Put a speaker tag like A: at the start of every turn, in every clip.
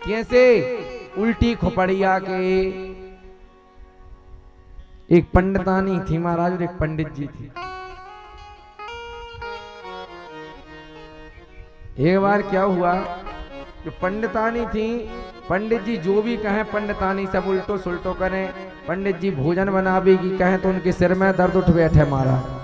A: कैसे? उल्टी खोपड़िया के। एक पंडितानी थी महाराज और एक पंडित जी थी। एक बार क्या हुआ, जो पंडितानी थी, पंडित जी जो भी कहें पंडितानी सब उल्टो सुल्टो करें। पंडित जी भोजन बनावे की कहें तो उनके सिर में दर्द उठ बैठे महाराज।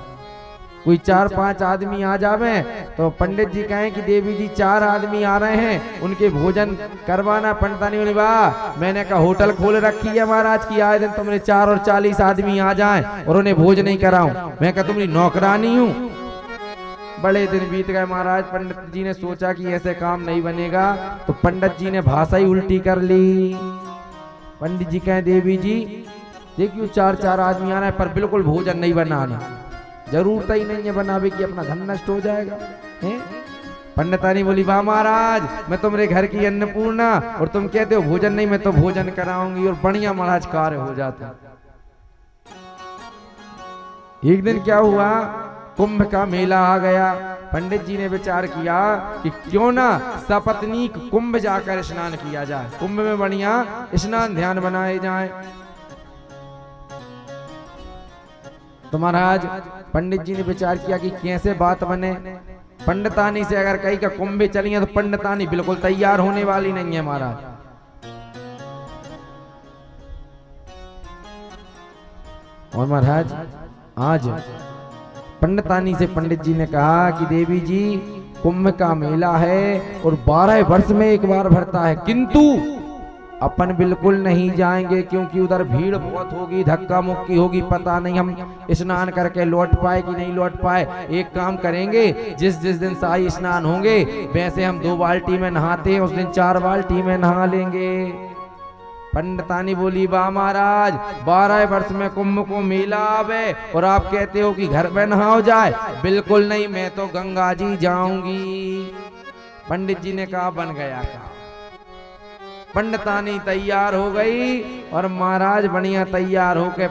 A: कोई 4-5 आदमी आ जावे तो पंडित जी कहें कि देवी जी 4 आदमी आ रहे हैं, उनके भोजन करवाना। पंडितानी बोली वाह, मैंने कहा होटल खोल रखी है महाराज की, आए दिन तुमने 4 और 40 आदमी आ जाएं और उन्हें भोजन नहीं कराऊं। मैं कहा तुम्हारी नौकरानी हूं। बड़े दिन बीत गए महाराज। पंडित जी ने सोचा कि ऐसे काम नहीं बनेगा, तो पंडित जी ने भाषा ही उल्टी कर ली। पंडित जी कहें देवी जी देखियो 4-4 आदमी आ रहे हैं, पर बिल्कुल भोजन नहीं बनाना, जरूरत ही नहीं है बनावे की, अपना धन नष्ट हो जाएगा। पंडितानी बोली वाह महाराज, मैं तुम्हारे घर की अन्नपूर्णा और तुम कहते हो भोजन नहीं, मैं तो भोजन कराऊंगी। और बढ़िया महाराज कार्य हो जाता। एक दिन क्या हुआ, कुंभ का मेला आ गया। पंडित जी ने विचार किया कि क्यों ना सपत्नीक कुंभ जाकर स्नान किया जाए, कुंभ में बढ़िया स्नान ध्यान बनाए जाए। तो महाराज पंडित जी ने विचार किया कि कैसे बात बने। पंडितानी से अगर कहीं का कुंभ चली है तो पंडितानी बिल्कुल तैयार होने वाली नहीं है महाराज। और महाराज आज पंडितानी से पंडित जी ने कहा कि देवी जी कुंभ का मेला है और 12 वर्ष में एक बार भरता है, किंतु अपन बिल्कुल नहीं जाएंगे क्योंकि उधर भीड़ बहुत होगी, धक्का मुक्की होगी, पता नहीं हम स्नान करके लौट पाए कि नहीं लौट पाए। एक काम करेंगे, जिस दिन शाही स्नान होंगे वैसे हम 2 बाल्टी में नहाते हैं, उस दिन 4 बाल्टी में नहा लेंगे। पंडितानी बोली वाह महाराज, 12 वर्ष में कुंभ को मेला आवे और आप कहते हो कि घर में नहाओ जाए। बिल्कुल नहीं, मैं तो गंगा जी जाऊंगी। पंडित जी ने कहा बन गया काम। पंडितानी तैयार हो गई और महाराज बढ़िया तैयार होके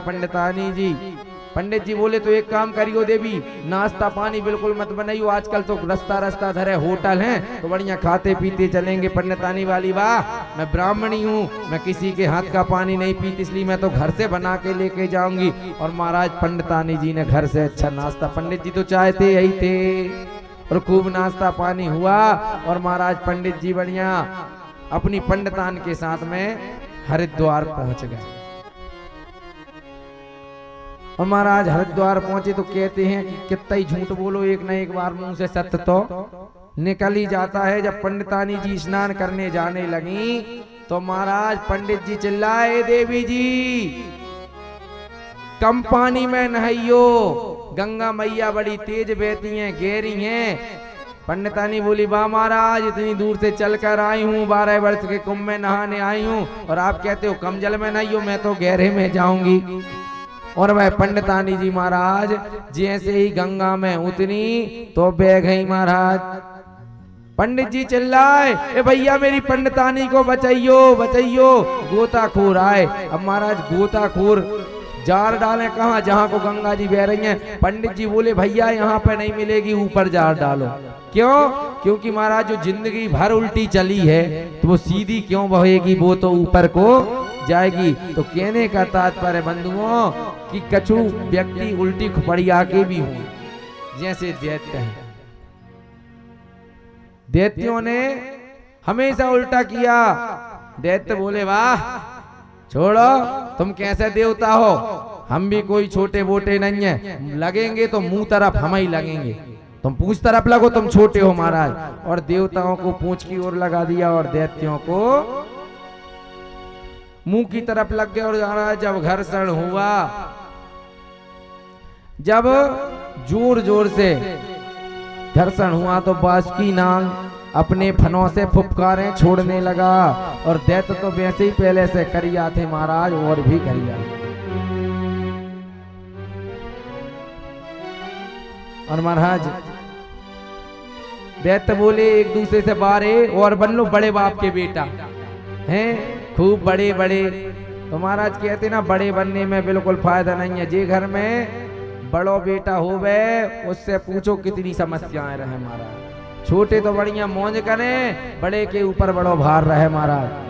A: पंडित जी बोले तो एक काम करियो देवी, नाश्ता पानी बिल्कुल मत बनाइयो, आजकल तो रास्ता धरे होटल हैं तो बढ़िया खाते पीते चलेंगे। पंडितानी वाली वाह, मैं ब्राह्मणी हूँ, मैं किसी के हाथ का पानी नहीं पीती, इसलिए मैं तो घर से बना के लेके जाऊंगी। और महाराज पंडितानी जी ने घर से अच्छा नाश्ता, पंडित जी तो चाहते यही थे, और खूब नाश्ता पानी हुआ। और महाराज पंडित जी बढ़िया अपनी पंडितान के साथ में हरिद्वार पहुंच गए। और महाराज हरिद्वार पहुंचे तो कहते हैं कि कितना ही झूठ बोलो, एक न एक बार मुंह से सत्य तो निकल ही जाता है। जब पंडितानी जी स्नान करने जाने लगी तो महाराज पंडित जी चिल्लाए देवी जी कम पानी में नहाइयो, गंगा मैया बड़ी तेज बहती हैं, गहरी हैं। पंडितानी बोली वाह महाराज, इतनी दूर से चलकर आई हूँ, 12 वर्ष के कुंभ में नहाने आई हूँ और आप कहते हो कम जल में नहाइयो, मैं तो गहरे में जाऊंगी। और वह पंडितानी जी महाराज जैसे ही गंगा में उतरी तो बह गई महाराज। पंडित जी चिल्लाए ए भैया मेरी पंडितानी को बचाइयो बचाइयो, गोताखोर आए। अब महाराज गोताखोर जार डालें कहाँ, जहाँ को गंगा जी बह रही हैं। पंडित जी बोले भैया यहाँ पे नहीं मिलेगी, ऊपर जार डालो। क्यों? क्योंकि महाराज जो जिंदगी भर उल्टी चली है तो वो सीधी क्यों बहेगी, वो तो ऊपर को जाएगी। तो कहने का तात्पर्य बंधुओं कि कछु व्यक्ति उल्टी खुपड़िया के भी हुए, जैसे दैत्य हैं। दैत्यों ने हमेशा उल्टा किया। दैत्य बोले वाह छोड़ो, तुम कैसे देवता हो, हम भी कोई छोटे बोटे नहीं है, लगेंगे तो मुंह तरफ हम ही लगेंगे, तुम पूंछ तरफ लगो, तुम छोटे हो महाराज। और देवताओं को पूंछ की ओर लगा दिया और दैत्यों को मुंह की तरफ लग गए। और जब घर्षण हुआ, जब जोर जोर से घर्षण हुआ तो बासुकी नाग अपने फनों से फुफकारें छोड़ने लगा। और दैत्य तो वैसे ही पहले से करिया थे महाराज, और भी करिया। और महाराज दैत्य बोले एक दूसरे से बारे और बन लो बड़े बाप के बेटा हैं, खूब बड़े बड़े। तो महाराज कहते ना बड़े बनने में बिल्कुल फायदा नहीं है, जे घर में बड़ो बेटा होवे उससे पूछो कितनी समस्याएं रहे महाराज। छोटे तो बढ़िया मौज करें, बड़े के ऊपर बड़ो भार रहे महाराज।